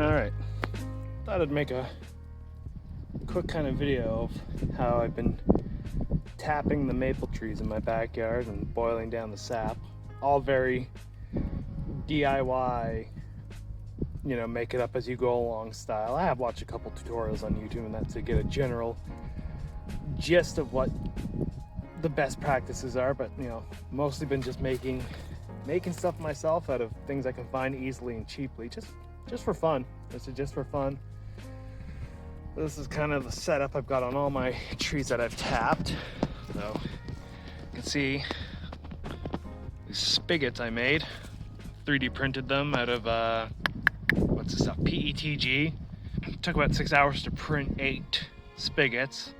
Alright, thought I'd make a quick kind of video of how I've been tapping the maple trees in my backyard and boiling down the sap. All very DIY, make it up as you go along style. I have watched a couple tutorials on YouTube and that to get a general gist of what the best practices are, but mostly been just making stuff myself out of things I can find easily and cheaply, just for fun. This is just for fun. This is kind of the setup I've got on all my trees that I've tapped. So you can see these spigots I made, 3D printed them out of what's this stuff, PETG. It took about 6 hours to print 8 spigots.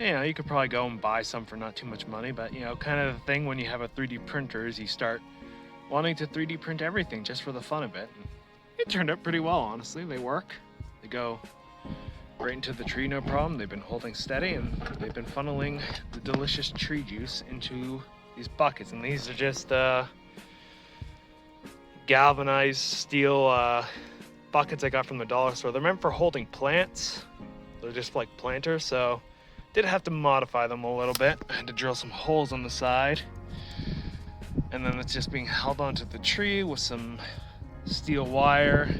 You could probably go and buy some for not too much money, but kind of the thing when you have a 3D printer is you start wanting to 3D print everything just for the fun of it. It turned out pretty well, honestly. They work. They go right into the tree, no problem. They've been holding steady and they've been funneling the delicious tree juice into these buckets. And these are just galvanized steel buckets I got from the dollar store. They're meant for holding plants. They're just like planters, so did have to modify them a little bit. I had to drill some holes on the side. And then it's just being held onto the tree with some steel wire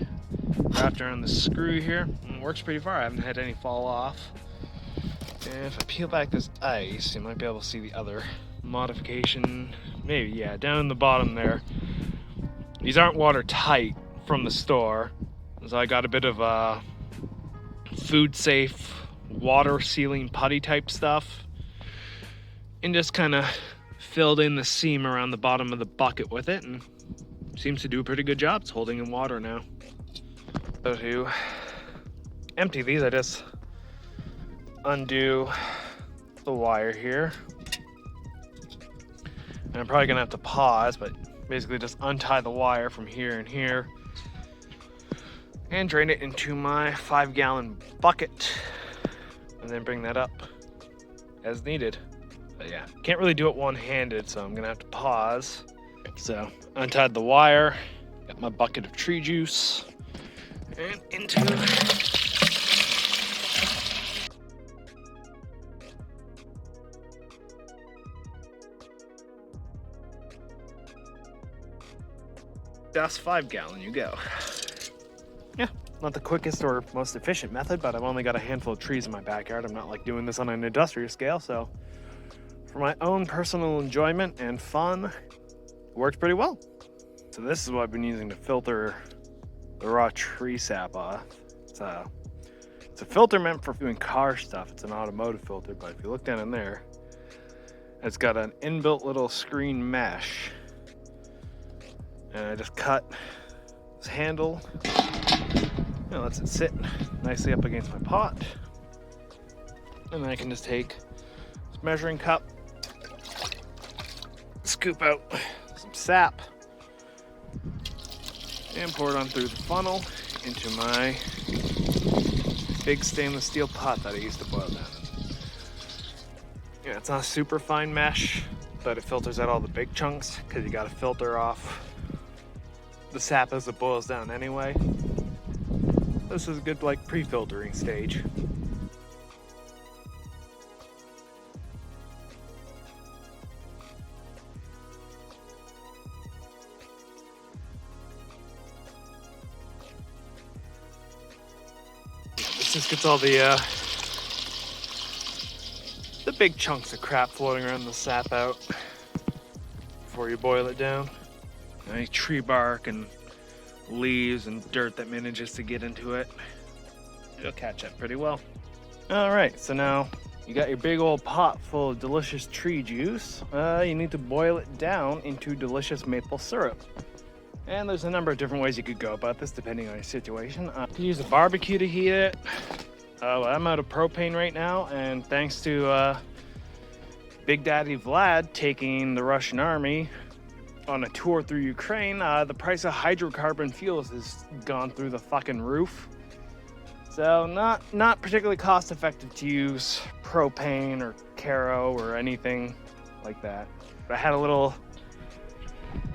wrapped around the screw here. And it works pretty far. I haven't had any fall off. And if I peel back this ice, you might be able to see the other modification. Maybe, yeah, down in the bottom there. These aren't watertight from the store. So I got a bit of food safe water sealing putty type stuff and just kind of filled in the seam around the bottom of the bucket with it, and seems to do a pretty good job. It's holding in water now. So to empty these, I just undo the wire here, and I'm probably gonna have to pause, but basically just untie the wire from here and here and drain it into my 5-gallon bucket, and then bring that up as needed. But yeah, can't really do it one-handed, so I'm gonna have to pause. So untied the wire, got my bucket of tree juice, and into just 5-gallon you go. Yeah, not the quickest or most efficient method, but I've only got a handful of trees in my backyard. I'm not like doing this on an industrial scale, so for my own personal enjoyment and fun, it works pretty well. So this is what I've been using to filter the raw tree sap off. It's a filter meant for doing car stuff. It's an automotive filter, but if you look down in there, it's got an inbuilt little screen mesh. And I just cut this handle, lets it sit nicely up against my pot. And then I can just take this measuring cup, scoop out some sap, and pour it on through the funnel into my big stainless steel pot that I used to boil down in. It's not a super fine mesh, but it filters out all the big chunks because you got to filter off the sap as it boils down anyway. This is a good pre-filtering stage. This just gets all the big chunks of crap floating around the sap out before you boil it down. Any tree bark and leaves and dirt that manages to get into it, it'll catch up pretty well. All right, so now you got your big old pot full of delicious tree juice. You need to boil it down into delicious maple syrup. And there's a number of different ways you could go about this depending on your situation. You could use a barbecue to heat it. I'm out of propane right now, and thanks to Big Daddy Vlad taking the Russian army on a tour through Ukraine, the price of hydrocarbon fuels has gone through the fucking roof. So not particularly cost effective to use propane or Caro or anything like that. But I had a little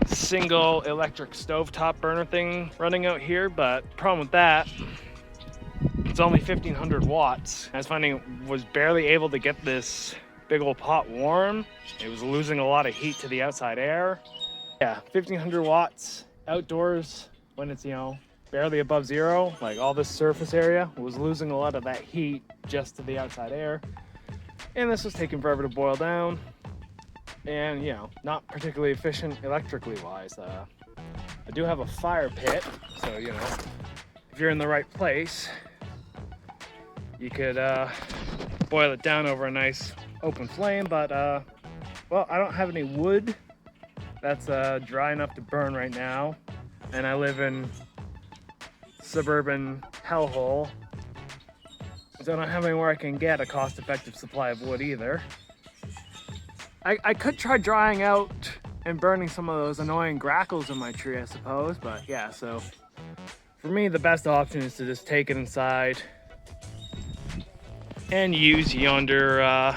single electric stovetop burner thing running out here, but problem with that, it's only 1500 watts. I was finding it was barely able to get this big old pot warm. It was losing a lot of heat to the outside air. Yeah, 1500 watts outdoors when it's, you know, barely above zero, like all this surface area was losing a lot of that heat just to the outside air. And this was taking forever to boil down. And, you know, not particularly efficient electrically wise. I do have a fire pit, so, you know, if you're in the right place, you could boil it down over a nice open flame, but, well, I don't have any wood that's dry enough to burn right now, and I live in suburban hellhole, so I don't have anywhere I can get a cost-effective supply of wood either. I could try drying out and burning some of those annoying grackles in my tree, I suppose, but yeah, so for me the best option is to just take it inside and use yonder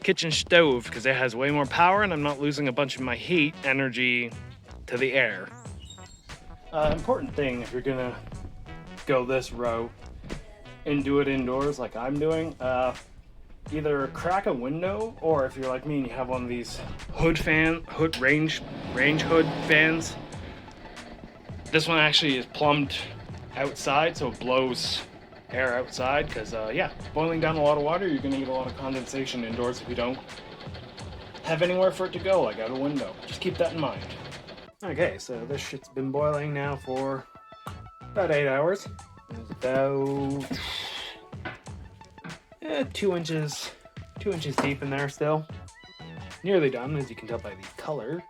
kitchen stove, because it has way more power and I'm not losing a bunch of my heat energy to the air. Important thing if you're gonna go this route and do it indoors like I'm doing, either crack a window, or if you're like me and you have one of these range hood fans, this one actually is plumbed outside so it blows air outside, because yeah, boiling down a lot of water, you're gonna get a lot of condensation indoors if you don't have anywhere for it to go, like out a window. Just keep that in mind. Okay, so this shit's been boiling now for about 8 hours. It's about 2 inches deep in there still. Nearly done, as you can tell by the color.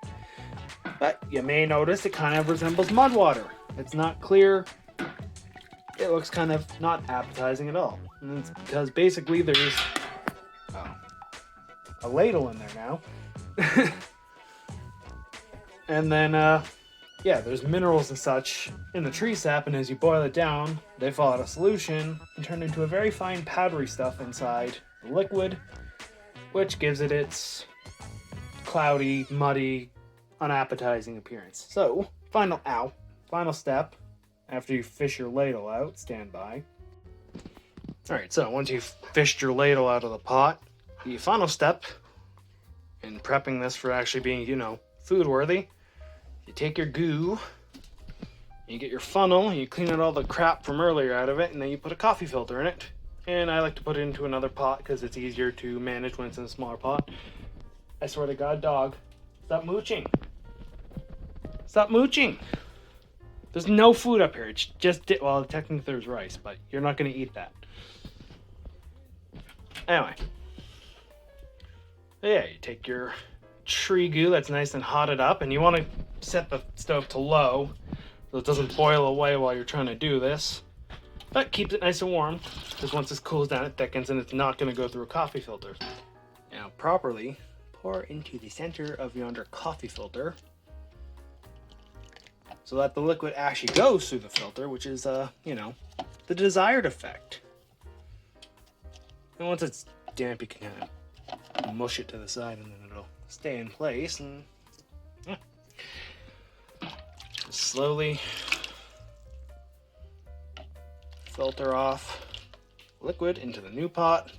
But you may notice it kind of resembles mud water. It's not clear. It looks kind of not appetizing at all. And it's because basically there's a ladle in there now. And then, yeah, there's minerals and such in the tree sap, and as you boil it down, they fall out of solution and turn into a very fine powdery stuff inside the liquid, which gives it its cloudy, muddy, unappetizing appearance. So, final step, after you fish your ladle out, stand by. Alright, so once you've fished your ladle out of the pot, the final step in prepping this for actually being, you know, food worthy, you take your goo, you get your funnel, you clean out all the crap from earlier out of it, and then you put a coffee filter in it. And I like to put it into another pot because it's easier to manage when it's in a smaller pot. I swear to God, dog, stop mooching. Stop mooching. There's no food up here. It's just, well, technically there's rice, but you're not going to eat that. Anyway. Yeah, you take your tree goo that's nice and hotted up, and you want to set the stove to low so it doesn't boil away while you're trying to do this. But keeps it nice and warm, because once this cools down, it thickens and it's not going to go through a coffee filter. Now, properly pour into the center of yonder coffee filter so that the liquid actually goes through the filter, which is, you know, the desired effect. And once it's damp, you can kind of mush it to the side and then it'll stay in place. And yeah. Just slowly filter off liquid into the new pot.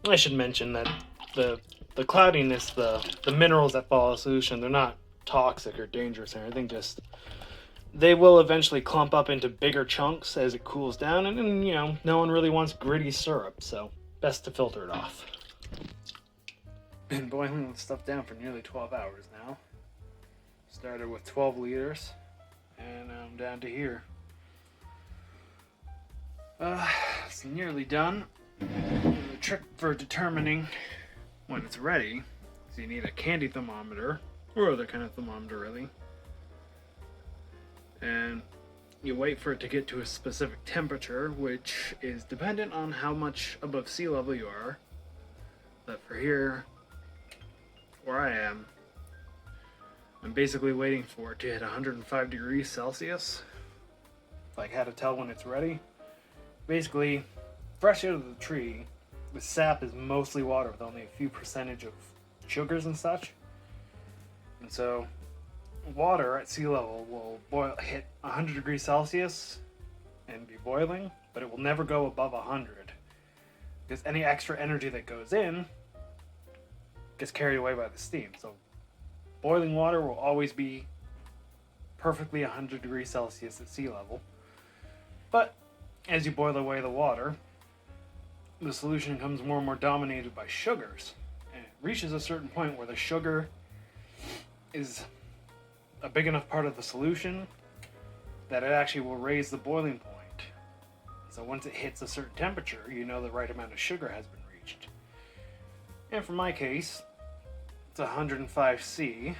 I should mention that the cloudiness, the minerals that fall out of solution, they're not toxic or dangerous or anything, just they will eventually clump up into bigger chunks as it cools down, and you know, no one really wants gritty syrup, so best to filter it off. Been boiling this stuff down for nearly 12 hours now. Started with 12 liters and I'm down to here. It's nearly done. The trick for determining when it's ready is you need a candy thermometer, or other kind of thermometer really, and you wait for it to get to a specific temperature, which is dependent on how much above sea level you are. But for here, where I am, I'm basically waiting for it to hit 105 degrees Celsius, like how to tell when it's ready. Basically, fresh out of the tree, the sap is mostly water with only a few percentage of sugars and such. And so, water at sea level will hit 100 degrees Celsius and be boiling, but it will never go above 100 because any extra energy that goes in gets carried away by the steam. So boiling water will always be perfectly 100 degrees Celsius at sea level. But as you boil away the water, the solution becomes more and more dominated by sugars. And it reaches a certain point where the sugar is a big enough part of the solution that it actually will raise the boiling point. So once it hits a certain temperature, you know the right amount of sugar has been reached. And for my case, it's 105°C.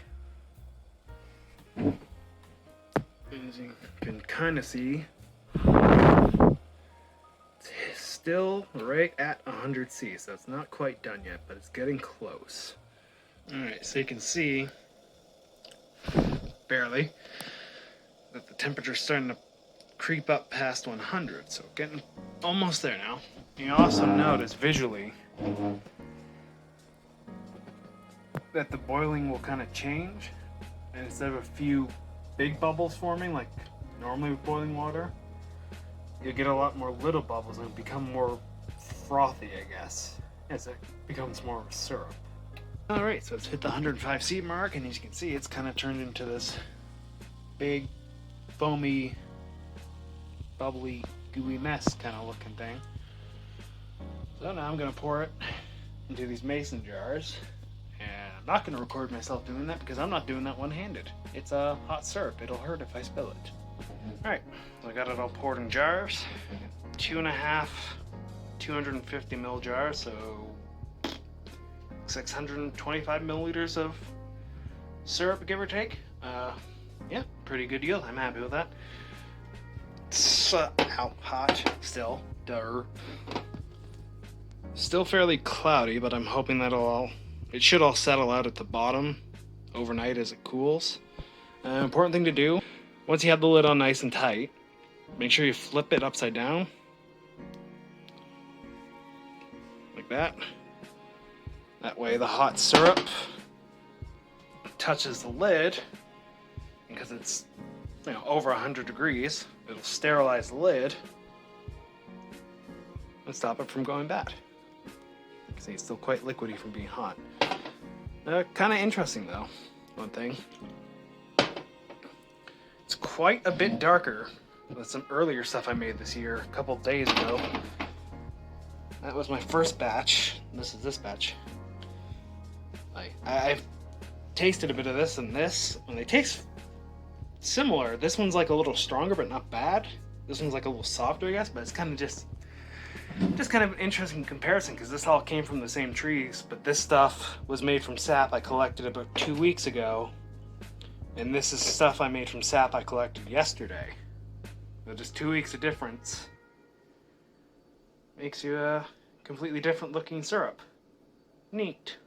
As you can kind of see, it's still right at 100°C, so it's not quite done yet, but it's getting close. Alright, so you can see, barely, that the temperature's starting to creep up past 100, so getting almost there now. You also notice visually that the boiling will kind of change, and instead of a few big bubbles forming like normally with boiling water, you'll get a lot more little bubbles and become more frothy, I guess, as it becomes more of a syrup. Alright, so it's hit the 105°C mark, and as you can see, it's kind of turned into this big, foamy, bubbly, gooey mess kind of looking thing. So now I'm going to pour it into these mason jars, and I'm not going to record myself doing that because I'm not doing that one-handed. It's a hot syrup. It'll hurt if I spill it. Alright, so I got it all poured in jars. 2.5 250 ml jars, so 625 milliliters of syrup, give or take. Yeah, pretty good deal. I'm happy with that. It's hot still. Still fairly cloudy, but I'm hoping it should all settle out at the bottom overnight as it cools. Important thing to do, once you have the lid on nice and tight, make sure you flip it upside down. Like that. That way the hot syrup touches the lid, because it's over 100 degrees, it'll sterilize the lid and stop it from going bad. You can see it's still quite liquidy from being hot. Kind of interesting though, one thing. It's quite a bit darker than some earlier stuff I made this year, a couple days ago. That was my first batch. This is this batch. I've tasted a bit of this and this, and they taste similar. This one's like a little stronger, but not bad. This one's like a little softer, I guess, but it's kind of just kind of an interesting comparison because this all came from the same trees, but this stuff was made from sap I collected about 2 weeks ago, and this is stuff I made from sap I collected yesterday. So just 2 weeks of difference makes you a completely different looking syrup. Neat.